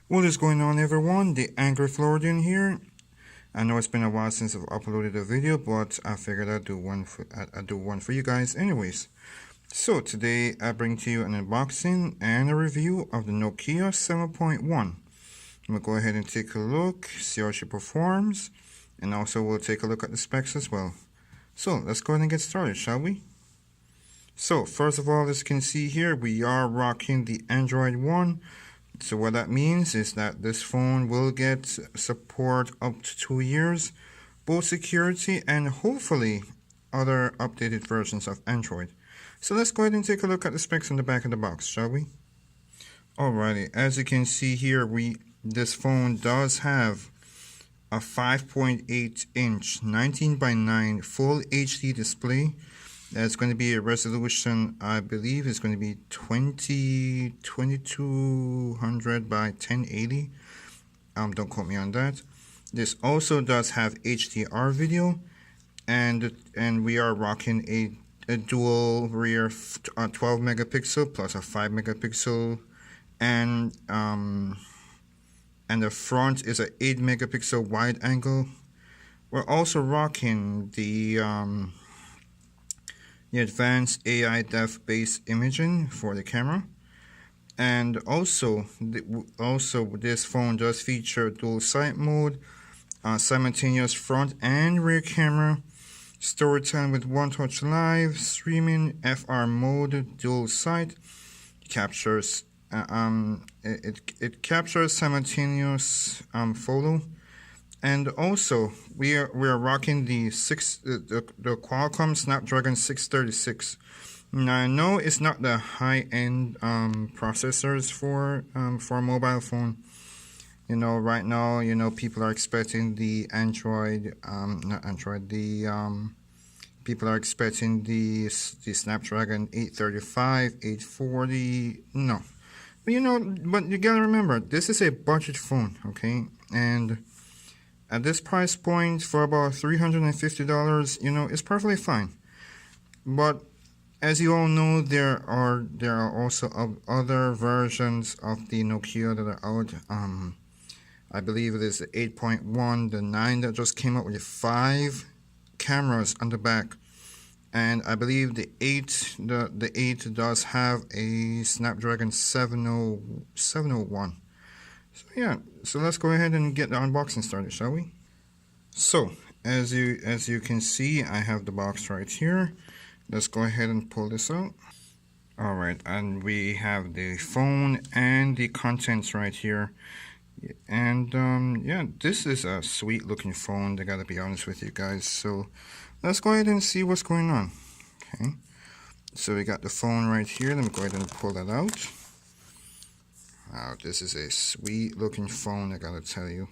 What is going on, everyone? The Angry Floridian here. I know it's been a while since I've uploaded a video, but I figured I'd do one for you guys anyways. So today I bring to you an unboxing and a review of the Nokia 7.1. I'm gonna go ahead and take a look, see how she performs, and also we'll take a look at the specs as well. So let's go ahead and get started, shall we? So first of all, as you can see here, we are rocking the Android One. So what that means is that this phone will get support up to 2 years, both security and hopefully other updated versions of Android. So let's go ahead and take a look at the specs on the back of the box, shall we? Alrighty, as you can see here, this phone does have a 5.8 inch 19 by 9 full HD display. That's going to be a resolution, I believe, is going to be 2200 by 1080. Don't quote me on that. This also does have HDR video, and we are rocking a dual rear 12 megapixel plus a 5 megapixel, and the front is a 8 megapixel wide angle. We're also rocking the advanced AI depth based imaging for the camera, and also this phone does feature dual sight mode, simultaneous front and rear camera, storytelling with One Touch Live, streaming, FR mode, dual sight, captures it captures simultaneous photo. And also, we are rocking the Qualcomm Snapdragon 636. Now I know it's not the high-end processors for a mobile phone. You know, right now, people are expecting the people are expecting the Snapdragon 835, 840. No, but you gotta remember, this is a budget phone, okay, and at this price point, for about $350, it's perfectly fine. But as you all know, there are also other versions of the Nokia that are out. I believe it is the 8.1, the 9 that just came out with 5 cameras on the back, and I believe the 8 does have a Snapdragon 701. So yeah, so let's go ahead and get the unboxing started, shall we? So as you can see, I have the box right here. Let's go ahead and pull this out. Alright, and we have the phone and the contents right here. And yeah, this is a sweet looking phone, I gotta be honest with you guys. So let's go ahead and see what's going on. Okay, so we got the phone right here. Let me go ahead and pull that out. Wow, this is a sweet looking phone, I gotta tell you.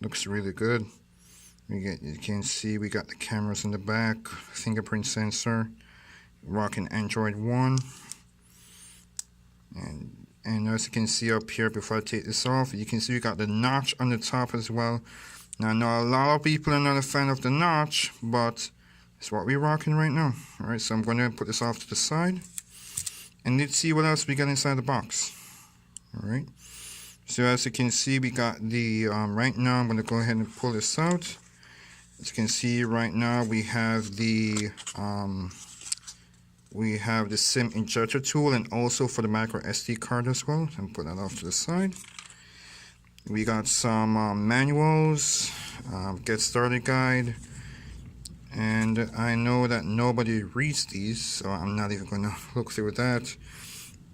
Looks really good. You can see we got the cameras in the back, fingerprint sensor, rocking Android One, and as you can see up here, before I take this off, you can see we got the notch on the top as well. Now I know a lot of people are not a fan of the notch, but it's what we're rocking right now. Alright, so I'm going to put this off to the side, and let's see what else we got inside the box. Alright, so as you can see, we got the right now I'm going to go ahead and pull this out. As you can see right now, we have the SIM injector tool, and also for the micro SD card as well. And put that off to the side. We got some manuals, get started guide, and I know that nobody reads these, so I'm not even going to look through that.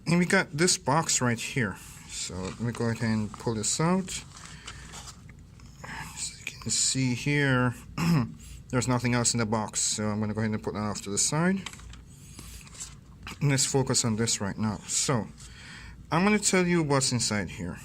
And we got this box right here. So let me go ahead and pull this out. So you can see here, there's nothing else in the box, so I'm going to go ahead and put that off to the side. And let's focus on this right now. So I'm going to tell you what's inside here.